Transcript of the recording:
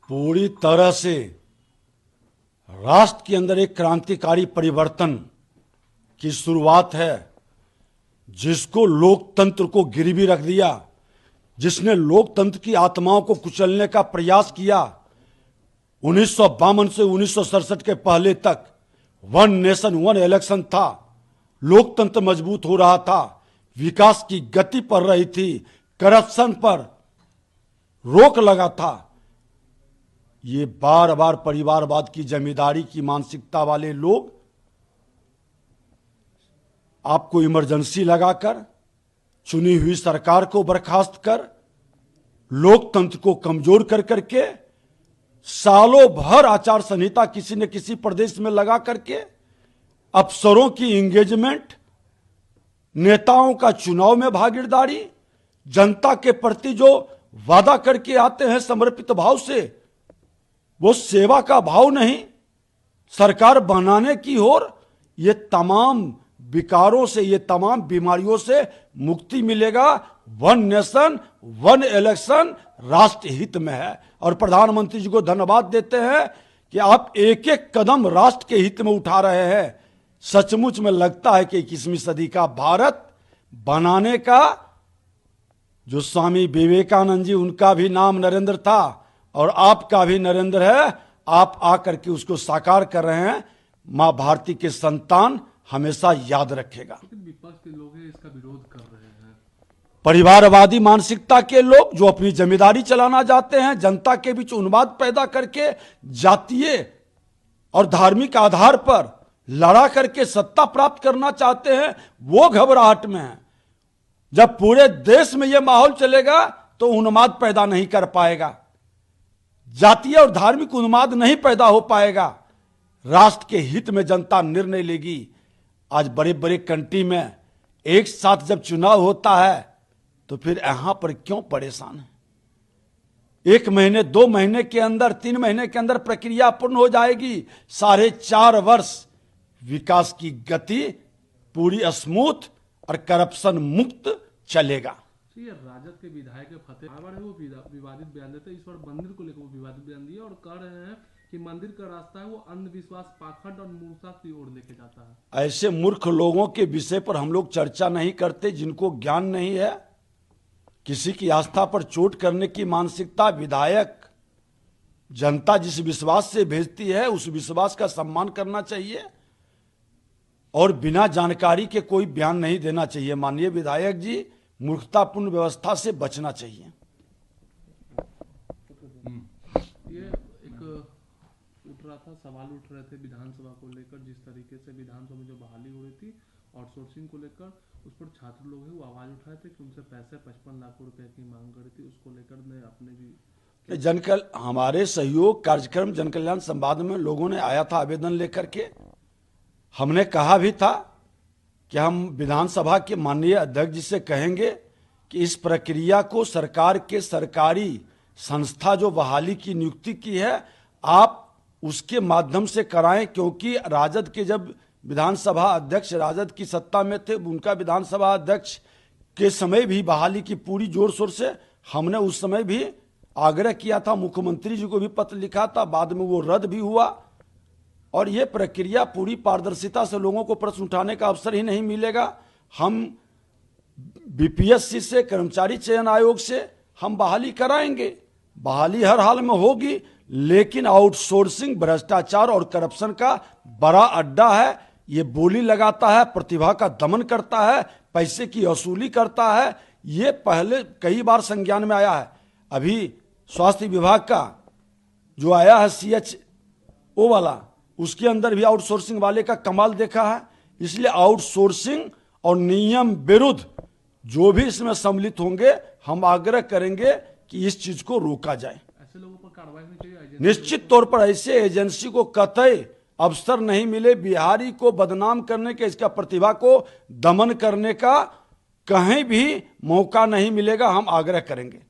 पूरी तरह से राष्ट्र के अंदर एक क्रांतिकारी परिवर्तन की शुरुआत है, जिसको लोकतंत्र को गिरवी रख दिया, जिसने लोकतंत्र की आत्माओं को कुचलने का प्रयास किया। 1952 से 1967 के पहले तक वन नेशन वन इलेक्शन था, लोकतंत्र मजबूत हो रहा था, विकास की गति बढ़ रही थी, करप्शन पर रोक लगा था। ये बार बार परिवारवाद की जमींदारी की मानसिकता वाले लोग आपको इमरजेंसी लगाकर, चुनी हुई सरकार को बर्खास्त कर, लोकतंत्र को कमजोर कर करके, सालों भर आचार संहिता किसी न किसी प्रदेश में लगा करके, अफसरों की एंगेजमेंट, नेताओं का चुनाव में भागीदारी, जनता के प्रति जो वादा करके आते हैं समर्पित भाव से, वो सेवा का भाव नहीं, सरकार बनाने की ओर, ये तमाम विकारों से, ये तमाम बीमारियों से मुक्ति मिलेगा। वन नेशन वन इलेक्शन राष्ट्र हित में है। और प्रधानमंत्री जी को धन्यवाद देते हैं कि आप एक एक कदम राष्ट्र के हित में उठा रहे हैं। सचमुच में लगता है कि 21वीं सदी का भारत बनाने का, जो स्वामी विवेकानंद जी, उनका भी नाम नरेंद्र था और आपका भी नरेंद्र है, आप आकर के उसको साकार कर रहे हैं। मां भारती के संतान हमेशा याद रखेगा। विपक्ष के लोग इसका विरोध कर रहे हैं, परिवारवादी मानसिकता के लोग जो अपनी जमींदारी चलाना चाहते हैं, जनता के बीच उन्माद पैदा करके जातीय और धार्मिक आधार पर लड़ा करके सत्ता प्राप्त करना चाहते हैं, वो घबराहट में है। जब पूरे देश में यह माहौल चलेगा तो उन्माद पैदा नहीं कर पाएगा, जातीय और धार्मिक उन्माद नहीं पैदा हो पाएगा। राष्ट्र के हित में जनता निर्णय लेगी। आज बड़े बड़े कंट्री में एक साथ जब चुनाव होता है तो फिर यहां पर क्यों परेशान है? 1 महीने 2 महीने के अंदर, 3 महीने के अंदर प्रक्रिया पूर्ण हो जाएगी। 4.5 वर्ष विकास की गति पूरी स्मूथ और करप्शन मुक्त चलेगा। ये राजद के विधायक फतेह बार वो विवादित बयान देते, इस बार मंदिर को लेकर वो विवादित बयान दिया और कह रहे हैं कि मंदिर का रास्ता है वो अंधविश्वास, पाखंड और मूर्खता की ओर लेके जाता है। ऐसे मूर्ख लोगों के विषय पर हम लोग चर्चा नहीं करते, जिनको ज्ञान नहीं है। किसी की आस्था पर चोट करने की मानसिकता, विधायक जनता जिस विश्वास से भेजती है उस विश्वास का सम्मान करना चाहिए और बिना जानकारी के कोई बयान नहीं देना चाहिए। माननीय विधायक जी, मूर्खतापूर्ण व्यवस्था से बचना चाहिए। ये एक उठ रहा था, सवाल उठ रहे थे विधानसभा को लेकर, जिस तरीके से विधानसभा में जो बहाली हो रही थी आउटसोर्सिंग को लेकर, उस पर छात्र लोग हैं वो आवाज उठाए थे कि उनसे पैसे 55 लाख रुपए की मांग करी थी। उसको लेकर ने अपने भी हमारे सहयोग कार्यक्रम जन कल्याण संवाद में लोगों ने आया था आवेदन लेकर के। हमने कहा भी था कि हम विधानसभा के माननीय अध्यक्ष जी से कहेंगे कि इस प्रक्रिया को सरकार के सरकारी संस्था जो बहाली की नियुक्ति की है, आप उसके माध्यम से कराएं, क्योंकि राजद के जब विधानसभा अध्यक्ष राजद की सत्ता में थे, उनका विधानसभा अध्यक्ष के समय भी बहाली की पूरी जोर शोर से, हमने उस समय भी आग्रह किया था, मुख्यमंत्री जी को भी पत्र लिखा था, बाद में वो रद्द भी हुआ। और ये प्रक्रिया पूरी पारदर्शिता से, लोगों को प्रश्न उठाने का अवसर ही नहीं मिलेगा। हम बीपीएससी से, कर्मचारी चयन आयोग से हम बहाली कराएंगे, बहाली हर हाल में होगी, लेकिन आउटसोर्सिंग, भ्रष्टाचार और करप्शन का बड़ा अड्डा है। ये बोली लगाता है, प्रतिभा का दमन करता है, पैसे की वसूली करता है। ये पहले कई बार संज्ञान में आया है। अभी स्वास्थ्य विभाग का जो आया है CHO वाला, उसके अंदर भी आउटसोर्सिंग वाले का कमाल देखा है। इसलिए आउटसोर्सिंग और नियम विरुद्ध जो भी इसमें सम्मिलित होंगे, हम आग्रह करेंगे कि इस चीज को रोका जाए। ऐसे लोगों पर कार्रवाई होनी चाहिए। निश्चित तौर पर ऐसे एजेंसी को कतई अवसर नहीं मिले बिहारी को बदनाम करने के, इसका प्रतिभा को दमन करने का कहीं भी मौका नहीं मिलेगा। हम आग्रह करेंगे।